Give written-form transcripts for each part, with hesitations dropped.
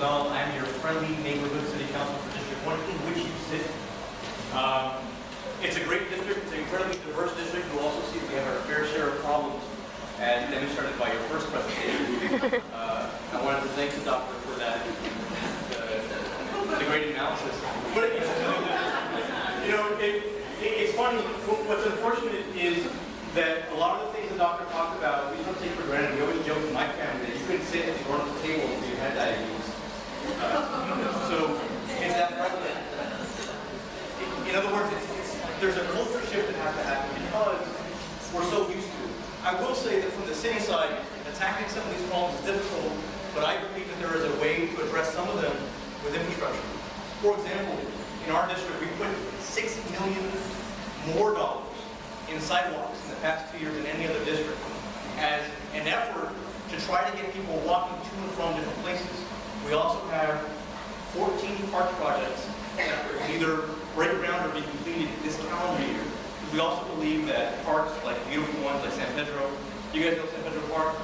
Bernal. I'm your friendly neighborhood city council for District 1, in which you sit. It's a great district. It's an incredibly diverse district. You'll also see we have our fair share of problems, as demonstrated by your first presentation. I wanted to thank the doctor for that, the great analysis. But it's funny. What's unfortunate is that a lot of the things the doctor talked about, we don't take for granted. We always joke in my family that you couldn't sit at the front of the table until you had diabetes. So it's that prevalent. In other words, there's a culture shift that has to happen because we're so used to it. I will say that from the city side, attacking some of these problems is difficult, but I believe that there is a way to address some of them with infrastructure. For example, in our district, we put $6 million more dollars in sidewalks in the past 2 years than any other district as an effort to try to get people walking to and from different places. We also have 14 park projects that will either break ground or be completed this calendar year. We also believe that parks like beautiful ones like San Pedro, you guys know San Pedro Park,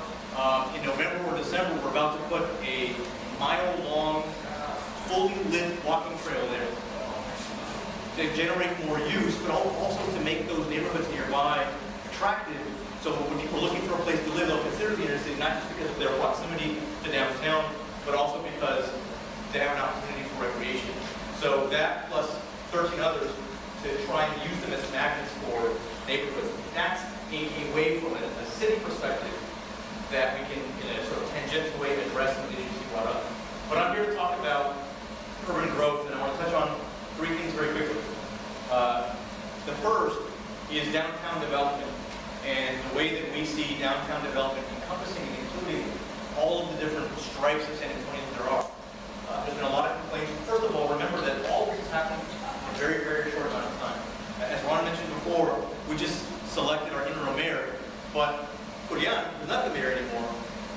in November or December we're about to put a mile-long, fully lit walking trail there to generate more use, but also to make those neighborhoods nearby attractive. So when people are looking for a place to live, they'll consider the inner city, not just because of their proximity to downtown, but also because they have an opportunity for recreation. So that plus 13 others to try and use them as magnets for neighborhoods. That's a way from a city perspective that we can, in a sort of tangential way, address some of the issues you brought up. But I'm here to talk about urban growth, and I want to touch on three things very quickly. The first is downtown development and the way that we see downtown development encompassing and including all of the different stripes of San Antonio that there are. There's been a lot of complaints. First of all, remember that all this has happened in a very, very short amount of time. As Ron mentioned before, we just selected our interim mayor, but Julian is not the mayor anymore.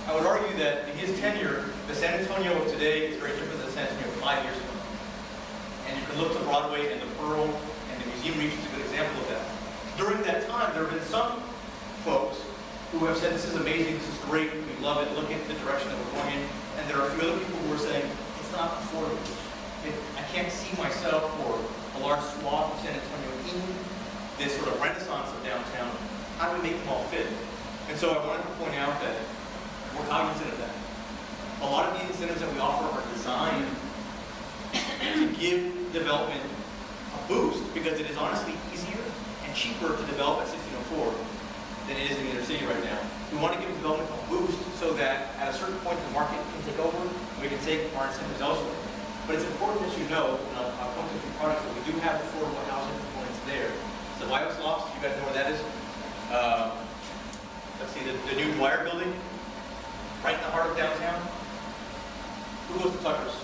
I would argue that in his tenure, the San Antonio of today is very different than the San Antonio of 5 years ago. And you can look to Broadway and the Pearl, and the museum region is a good example of that. During that time, there have been some folks who have said, this is amazing, this is great, we love it, look at the direction that we're going in. And there are a few other people who are saying, it's not affordable. I can't see myself or a large swath of San Antonio in this sort of renaissance of downtown. How do we make them all fit? And so I wanted to point out that we're cognizant of that. A lot of the incentives that we offer are designed to give development a boost because it is honestly easier and cheaper to develop at 1604 than it is in the inner city right now. We want to give development a boost so that at a certain point the market can take over and we can take our incentives elsewhere. But it's important that you know, and I'll come to a few products, that we do have affordable housing components there. So White Lofts, you guys know where that is? Let's see, the new Dwyer building, right in the heart of downtown. Who goes to Tucker's?